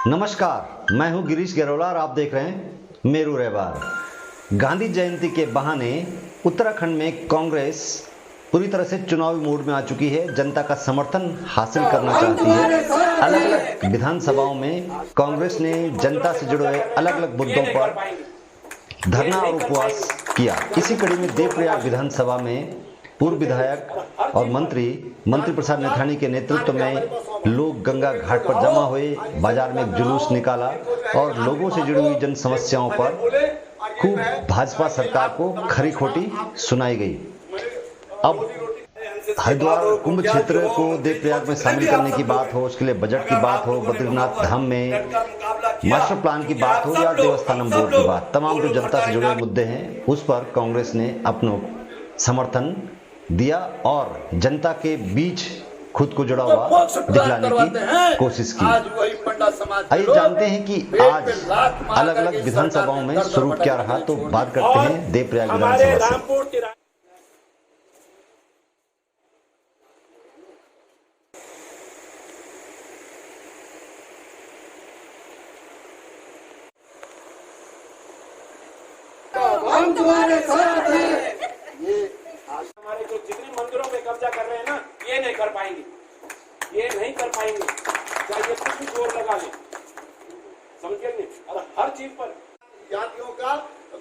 नमस्कार, मैं हूं गिरीश गेरोला और आप देख रहे हैं मेरू रहबार। गांधी जयंती के बहाने उत्तराखंड में कांग्रेस पूरी तरह से चुनावी मूड में आ चुकी है। जनता का समर्थन हासिल करना चाहती है। अलग अलग विधानसभाओं में कांग्रेस ने जनता से जुड़े अलग अलग मुद्दों पर धरना और उपवास किया। इसी कड़ी में देवप्रयाग विधानसभा में पूर्व विधायक और मंत्री प्रसाद नैथानी के नेतृत्व में लोग गंगा घाट पर जमा हुए, बाजार में एक जुलूस निकाला और लोगों से जुड़ी हुई जन समस्याओं पर खूब भाजपा सरकार को खरी खोटी सुनाई गई। अब हरिद्वार कुंभ क्षेत्र को देवप्रयाग में शामिल करने की बात हो, उसके लिए बजट की बात हो, बद्रीनाथ धाम में मास्टर प्लान की बात हो या देवस्थानम बोर्ड की बात, तमाम जो जनता से जुड़े मुद्दे हैं उस पर कांग्रेस ने अपना समर्थन दिया और जनता के बीच खुद को जुड़ा हुआ दिखलाने की कोशिश की। आइए जानते हैं कि आज अलग अलग विधानसभाओं में स्वरूप क्या रहा। तो बात करते हैं देवप्रयाग विधानसभा से। हम तुम्हारे साथ हैं। हमारे जो जितने मंदिरों में कब्जा कर रहे हैं ना, ये नहीं कर पाएंगे, ये नहीं कर पाएंगे, चाहे कुछ भी जोर लगा ले, समझिए नहीं। और हर चीज पर जातियों का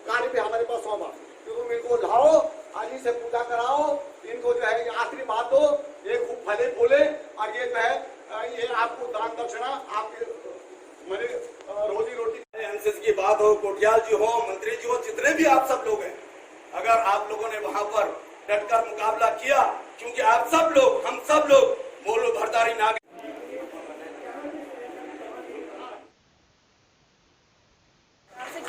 कार्य भी हमारे पास सौंपा, तुम इनको लाओ, आज ही से पूजा कराओ, इनको जो है आखिरी बात दो, ये खूब फले फूले और ये जो है ये आपको दान दक्षिणा आपके मेरे रोजी रोटी एनसीसी की बात हो, कोटियाल जी हो, मंत्री जी हो, जितने भी आप सब लोग हैं, अगर आप लोगों ने वहां पर डटकर मुकाबला किया, क्योंकि आप सब लोग, हम सब लोग मूल भरदारी नागरिक।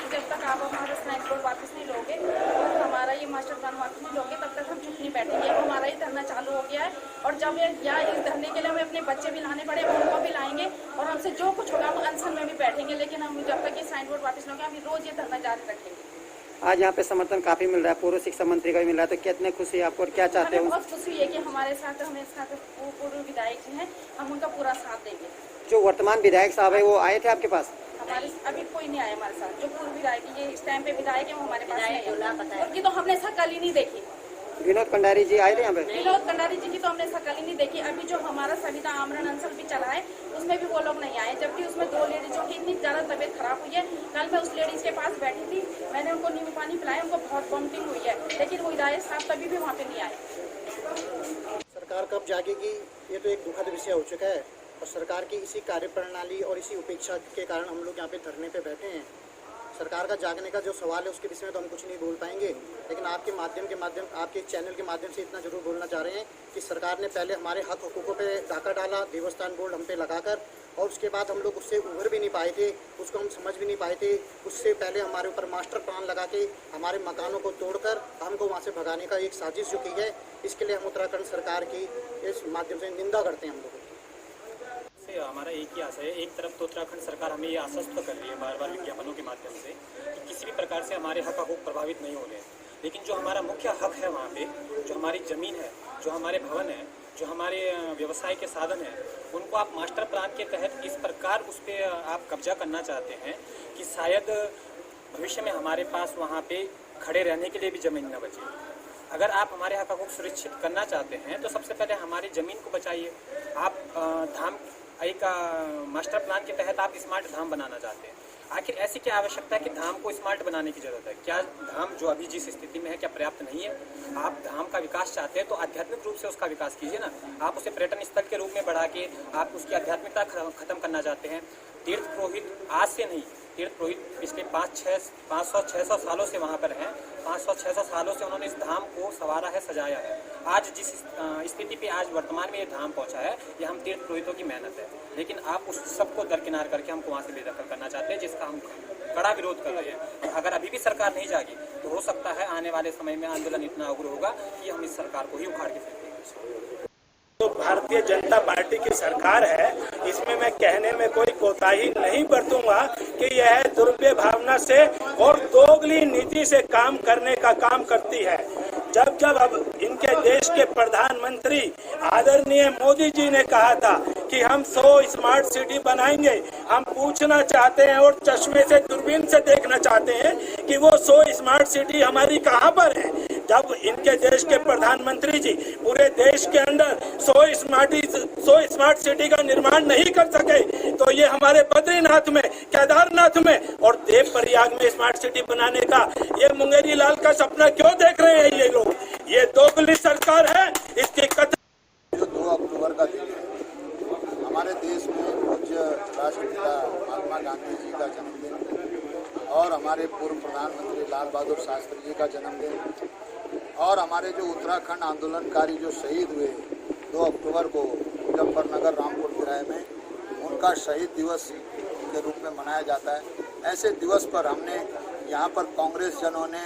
जब तक आप हमारा स्नैक्स बोर्ड वापस नहीं लोगे और हमारा ये मास्टर प्लान वापस नहीं लोगे, तब तक हम चुप नहीं बैठेंगे। हमारा ये धरना चालू हो गया है और जब या इस धरने के लिए हमें अपने बच्चे भी लाने पड़े, उनको भी लाएंगे और हमसे जो कुछ होगा हम अनशन में भी बैठेंगे, लेकिन हम जब तक ये साइन बोर्ड वापस लोगे हम रोज ये धरना जारी रखेंगे। आज यहाँ पे समर्थन काफी मिल रहा है, पूर्व शिक्षा मंत्री का भी मिल रहा है, तो कितने खुशी है आपको और क्या चाहते हो? बहुत खुशी है कि हमारे साथ पूर्व विधायक जी हैं, हम उनका पूरा साथ देंगे। जो वर्तमान विधायक साहब है वो आए थे आपके पास? हमारे अभी कोई नहीं आया हमारे साथ। जो पूर्व विधायक ये इस टाइम पे विधायक है वो हमारे पास नहीं है, उनकी तो हमने शकल ही नहीं देखी। विनोद कंडारी जी आए थे यहाँ पे? विनोद कंडारी जी की तो हमने शकल ही नहीं देखी। अभी जो हमारा संविदा आमरण अनशन भी चला है उसमें भी वो लोग नहीं आए, जबकि उसमें 2 लेडीजों की इतनी ज्यादा तबीयत खराब हुई है। कल मैं उस लेडीज के पास बैठी थी, मैंने उनको नींबू पानी पिलाया, उनको बहुत वॉमिटिंग हुई है, लेकिन वो विधायक साहब तभी भी वहाँ पे नहीं आए। सरकार कब जागेगी, ये तो एक दुखद विषय हो चुका है और सरकार की इसी कार्यप्रणाली और इसी उपेक्षा के कारण हम लोग यहाँ पे धरने पे बैठे हैं। सरकार का जागने का जो सवाल है उसके विषय में तो हम कुछ नहीं बोल पाएंगे, लेकिन आपके आपके चैनल के माध्यम से इतना जरूर बोलना चाह रहे हैं कि सरकार ने पहले हमारे हक हुकूकों पे डाका डाला, देवस्थान बोर्ड हम पे लगाकर, और उसके बाद हम लोग उससे उभर भी नहीं पाए थे, उसको हम समझ भी नहीं पाए थे। उससे पहले हमारे ऊपर मास्टर प्लान लगा के हमारे मकानों को तोड़कर हमको वहाँ से भगाने का एक साजिश जो की है, इसके लिए हम उत्तराखंड सरकार की इस माध्यम से निंदा करते हैं। हम लोग हमारा एक ही आशा है, एक तरफ तो उत्तराखंड सरकार हमें ये आश्वस्त कर रही है बार बार विज्ञापनों के माध्यम से कि किसी भी प्रकार से हमारे हक हकूक प्रभावित नहीं हो रहे हैं, लेकिन जो हमारा मुख्य हक है वहाँ पे, जो हमारी ज़मीन है, जो हमारे भवन है, जो हमारे व्यवसाय के साधन हैं, उनको आप मास्टर प्लान के तहत इस प्रकार उस पर आप कब्जा करना चाहते हैं कि शायद भविष्य में हमारे पास वहाँ पे खड़े रहने के लिए भी ज़मीन न बचे। अगर आप हमारे हक हकूक सुरक्षित करना चाहते हैं तो सबसे पहले हमारी ज़मीन को बचाइए। आप धाम एक मास्टर प्लान के तहत आप स्मार्ट धाम बनाना चाहते हैं, आखिर ऐसी क्या आवश्यकता है कि धाम को स्मार्ट बनाने की जरूरत है? क्या धाम जो अभी जिस स्थिति में है क्या पर्याप्त नहीं है? आप धाम का विकास चाहते हैं तो आध्यात्मिक रूप से उसका विकास कीजिए ना। आप उसे पर्यटन स्थल के रूप में बढ़ा के आप उसकी आध्यात्मिकता खत्म करना चाहते हैं। तीर्थ पुरोहित आज से नहीं, तीर्थ पुरोहित पिछले 500-600 सालों से वहाँ पर हैं। 500-600 सालों से उन्होंने इस धाम को संवारा है, सजाया है। आज जिस स्थिति पे आज वर्तमान में ये धाम पहुँचा है, ये हम तीर्थ पुरोहितों की मेहनत है, लेकिन आप उस सबको दरकिनार करके हमको वहाँ से बेदखल करना चाहते हैं, जिसका हम कड़ा विरोध कर रहे हैं। अगर अभी भी सरकार नहीं जागी तो हो सकता है आने वाले समय में आंदोलन इतना उग्र होगा कि हम इस सरकार को ही उखाड़ के फेंक देंगे। तो भारतीय जनता पार्टी की सरकार है, इसमें मैं कहने में कोई कोताही नहीं बरतूंगा कि यह दुर्व्यय भावना से और दोगली नीति से काम करने का काम करती है। जब जब अब इनके देश के प्रधानमंत्री आदरणीय मोदी जी ने कहा था कि हम 100 स्मार्ट सिटी बनाएंगे, हम पूछना चाहते हैं और चश्मे से दूरबीन से देखना चाहते हैं कि वो 100 स्मार्ट सिटी हमारी कहां पर है। जब इनके देश के प्रधानमंत्री जी पूरे देश के अंदर 100 स्मार्ट सिटी का निर्माण नहीं कर सके, तो ये हमारे बद्रीनाथ में, केदारनाथ में और देवप्रयाग में स्मार्ट सिटी बनाने का ये मुंगेरी लाल का सपना क्यों देख रहे हैं ये लोग? ये दोगली सरकार है। इसकी जो 2 अक्टूबर का दिन है, हमारे देश में पूज्य राष्ट्रपिता महात्मा गांधी जी का जन्मदिन और हमारे पूर्व प्रधानमंत्री लाल बहादुर शास्त्री जी का जन्मदिन और हमारे जो उत्तराखंड आंदोलनकारी जो शहीद हुए 2 अक्टूबर को मुजफ्फरनगर रामपुर किराए में, उनका शहीद दिवस के रूप में मनाया जाता है। ऐसे दिवस पर हमने यहाँ पर कांग्रेस जनों ने,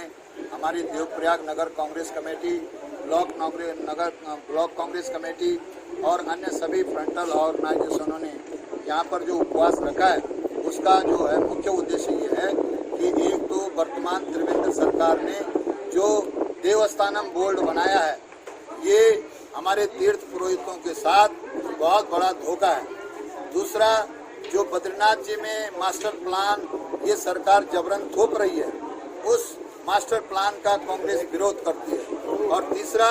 हमारी देवप्रयाग नगर Congress committee, block Congress committee और अन्य सभी फ्रंटल ऑर्गेनाइजेशनों ने यहाँ पर जो उपवास रखा है, उसका जो है मुख्य उद्देश्य ये है कि एक तो वर्तमान त्रिवेंद्र सरकार ने जो देवस्थानम बोर्ड बनाया है, ये हमारे तीर्थ पुरोहितों के साथ बहुत बड़ा धोखा है। दूसरा, जो बद्रीनाथ जी में मास्टर प्लान ये सरकार जबरन थोप रही है, उस मास्टर प्लान का कांग्रेस विरोध करती है। और तीसरा,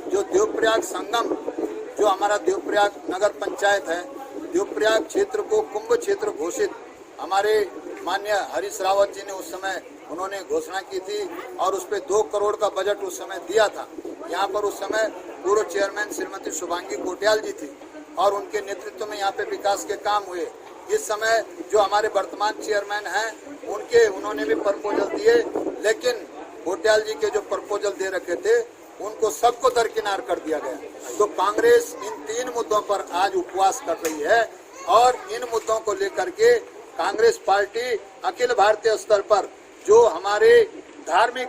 जो देवप्रयाग संगम, जो हमारा देवप्रयाग नगर पंचायत है, देवप्रयाग क्षेत्र को कुंभ क्षेत्र घोषित हमारे माननीय हरीश रावत जी ने उस समय उन्होंने घोषणा की थी और उस पर 2 करोड़ का बजट उस समय दिया था। यहाँ पर उस समय पूर्व चेयरमैन श्रीमती शुभांगी कोटियाल जी थी और उनके नेतृत्व में यहाँ पे विकास के काम हुए। इस समय जो हमारे वर्तमान चेयरमैन हैं, उन्होंने भी प्रपोजल दिए, लेकिन कोटियाल जी के जो प्रपोजल दे रखे थे उनको सबको दरकिनार कर दिया गया। तो कांग्रेस इन 3 मुद्दों पर आज उपवास कर रही है और इन मुद्दों को लेकर के कांग्रेस पार्टी अखिल भारतीय स्तर पर जो हमारे धार्मिक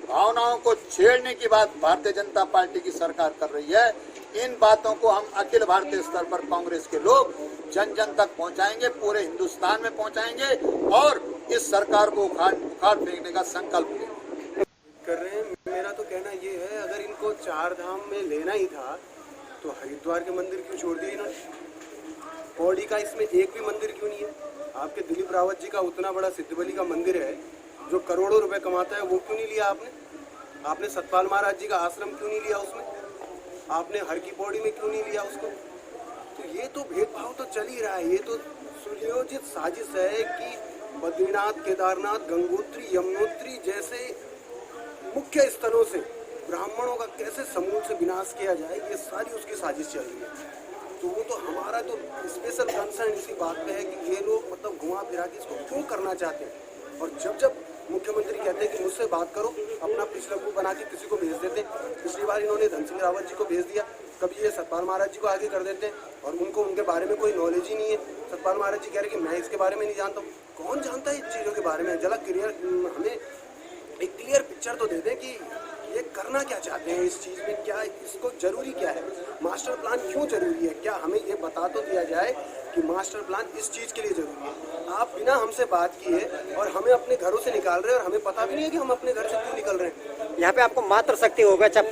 भावनाओं को छेड़ने की बात भारतीय जनता पार्टी की सरकार कर रही है, इन बातों को हम अखिल भारतीय स्तर पर कांग्रेस के लोग जन जन तक पहुंचाएंगे, पूरे हिंदुस्तान में पहुंचाएंगे और इस सरकार को उखाड़ फेंकने का संकल्प कर रहे हैं। मेरा तो कहना ये है, अगर इनको 4 धाम में लेना ही था तो हरिद्वार के मंदिर क्यों छोड़ दिए इन्होंने? पौड़ी का इसमें एक भी मंदिर क्यों नहीं है? आपके दिलीप रावत जी का उतना बड़ा सिद्धबली का मंदिर है जो करोड़ों रुपए कमाता है, वो क्यों नहीं लिया आपने? आपने सतपाल महाराज जी का आश्रम क्यों नहीं लिया उसमें? आपने हर की पौड़ी में क्यों नहीं लिया उसको? तो ये तो भेदभाव तो चल ही रहा है। ये तो सुनियोजित साजिश है कि बद्रीनाथ, केदारनाथ, गंगोत्री, यमुनोत्री जैसे मुख्य स्थलों से ब्राह्मणों का कैसे समूल से विनाश किया जाए, ये सारी उसकी साजिश चल रही है। तो वो तो हमारा तो स्पेशल कंसर्न इसी बात पे है कि ये लोग मतलब घुमा फिरा के इसको क्यों करना चाहते हैं। और जब मुख्यमंत्री कहते हैं कि मुझसे बात करो, अपना पिछला ग्रुप बना के किसी को भेज देते। पिछली बार इन्होंने धन सिंह रावत जी को भेज दिया, कभी ये सतपाल महाराज जी को आगे कर देते और उनको उनके बारे में कोई नॉलेज ही नहीं है। सतपाल महाराज जी कह रहे कि मैं इसके बारे में नहीं जानता हूँ। कौन जानता है इन चीज़ों के बारे में? जरा क्लियर, हमें एक क्लियर पिक्चर तो दे दें कि ये करना क्या चाहते हैं इस चीज़ में, क्या इसको जरूरी क्या है, मास्टर प्लान क्यों जरूरी है? क्या हमें ये बता तो दिया जाए कि मास्टर प्लान इस चीज़ के लिए जरूरी है। आप बिना हमसे बात किए और हमें अपने घरों से निकाल रहे हैं और हमें पता भी नहीं है कि हम अपने घर से क्यों निकल रहे हैं। यहाँ पे आपको मात्र शक्ति होगा, चाहे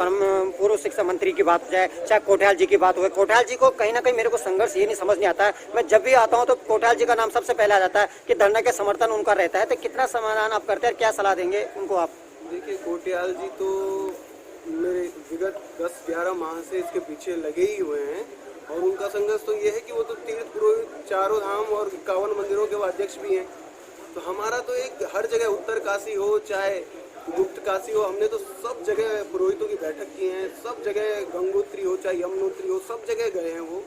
पूर्व शिक्षा मंत्री की बात हो जाए, चाहे कोटियाल जी की बात हो। कोटियाल जी को कहीं ना कहीं मेरे को संघर्ष ये नहीं समझ नहीं आता है। मैं जब भी आता हूँ तो कोटियाल जी का नाम सबसे पहले आ जाता है कि धरना के समर्थन उनका रहता है। तो कितना समाधान आप करते हैं, क्या सलाह देंगे उनको आप? देखिए, कोटियाल जी तो मेरे विगत 10-11 माह से इसके पीछे लगे ही हुए हैं और उनका संघर्ष तो ये है कि वो तो तीर्थ पुरोहित, 4 धाम और 51 मंदिरों के अध्यक्ष भी हैं। तो हमारा तो एक हर जगह उत्तर काशी हो चाहे गुप्त काशी हो, हमने तो सब जगह पुरोहितों की बैठक की है, सब जगह गंगोत्री हो चाहे यमुनोत्री हो, सब जगह गए हैं वो।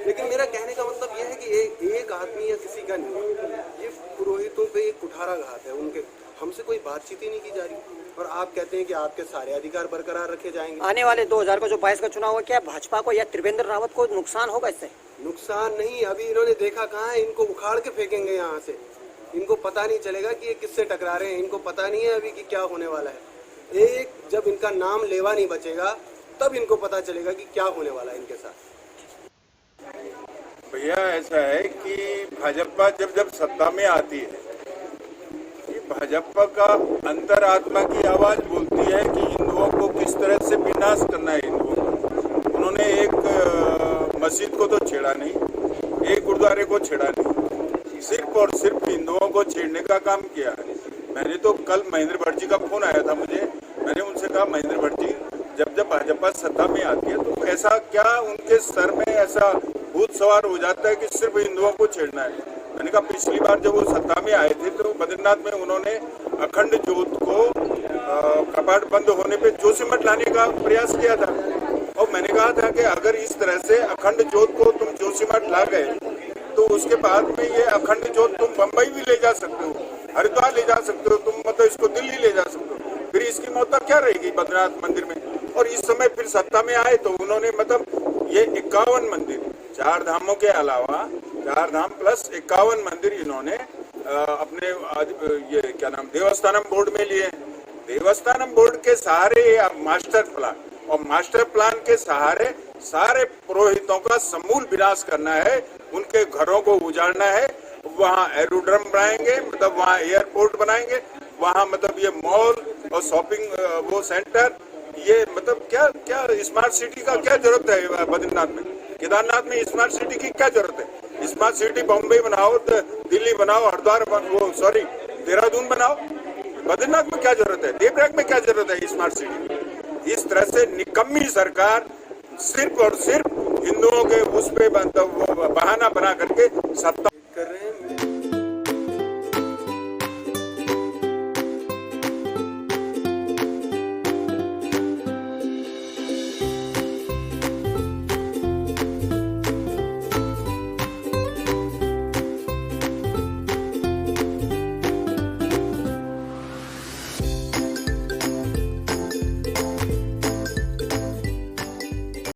लेकिन मेरा कहने का मतलब ये है कि एक आदमी या किसी का नहीं, ये पुरोहितों पे एक कुठारा घात है उनके। हमसे कोई बातचीत ही नहीं की जा रही और आप कहते हैं कि आपके सारे अधिकार बरकरार रखे जाएंगे। आने वाले 2022 का चुनाव हो, क्या भाजपा को या त्रिवेंद्र रावत को नुकसान होगा इससे? नुकसान नहीं, अभी इन्होंने देखा कहाँ है, इनको उखाड़ के फेंकेंगे यहाँ से। इनको पता नहीं चलेगा कि ये किससे टकरा रहे हैं, इनको पता नहीं है अभी कि क्या होने वाला है। एक जब इनका नाम लेवा नहीं बचेगा तब इनको पता चलेगा कि क्या होने वाला है इनके साथ। भैया ऐसा है कि भाजपा जब सत्ता में आती है, भाजपा का अंतरात्मा की आवाज बोलती है कि हिंदुओं को इस तरह से विनाश करना है हिंदुओं का। उन्होंने एक मस्जिद को तो छेड़ा नहीं, एक गुरुद्वारे को छेड़ा नहीं, सिर्फ और सिर्फ हिंदुओं को छेड़ने का काम किया है। मैंने तो कल महेंद्र भट्ट जी का फोन आया था मुझे, मैंने उनसे कहा महेंद्र भट्ट जी जब भाजपा सत्ता में आती है तो ऐसा क्या उनके सर में ऐसा भूत सवार हो जाता है कि सिर्फ हिंदुओं को छेड़ना है। मैंने कहा पिछली बार जब वो सत्ता में आए थे तो बद्रीनाथ में उन्होंने अखंड ज्योत को कपाट बंद होने पे जोशीमठ लाने का प्रयास किया था, और मैंने कहा था कि अगर इस तरह से अखंड ज्योत को तुम जोशीमठ ला गए तो उसके बाद में ये अखंड ज्योत तुम बम्बई भी ले जा सकते हो, हरिद्वार ले जा सकते हो, तुम मतलब इसको दिल्ली ले जा सकते हो, फिर इसकी महत्ता क्या रहेगी बद्रीनाथ मंदिर में। और इस समय फिर सत्ता में आए तो उन्होंने मतलब ये 51 मंदिर, 4 धामों के अलावा 4 धाम प्लस 51 मंदिर इन्होंने अपने ये क्या नाम देवस्थानम बोर्ड में लिए। देवस्थानम बोर्ड के सहारे मास्टर प्लान, और मास्टर प्लान के सहारे सारे पुरोहितों का समूल विनाश करना है, उनके घरों को उजाड़ना है, वहाँ एरोड्रम बनाएंगे, मतलब वहाँ एयरपोर्ट बनाएंगे, वहाँ मतलब ये मॉल और शॉपिंग वो सेंटर, ये मतलब क्या क्या स्मार्ट सिटी का क्या जरूरत है बद्रीनाथ में, केदारनाथ में स्मार्ट सिटी की क्या जरूरत है। स्मार्ट सिटी बॉम्बे बनाओ, दिल्ली बनाओ, हरिद्वार वो सॉरी देहरादून बनाओ, बद्रीनाथ में क्या जरूरत है, देवप्रयाग में क्या जरूरत है स्मार्ट सिटी। इस तरह से निकम्मी सरकार सिर्फ और सिर्फ हिंदुओं के उस पे बहाना बना करके सत्ता कर रहे हैं।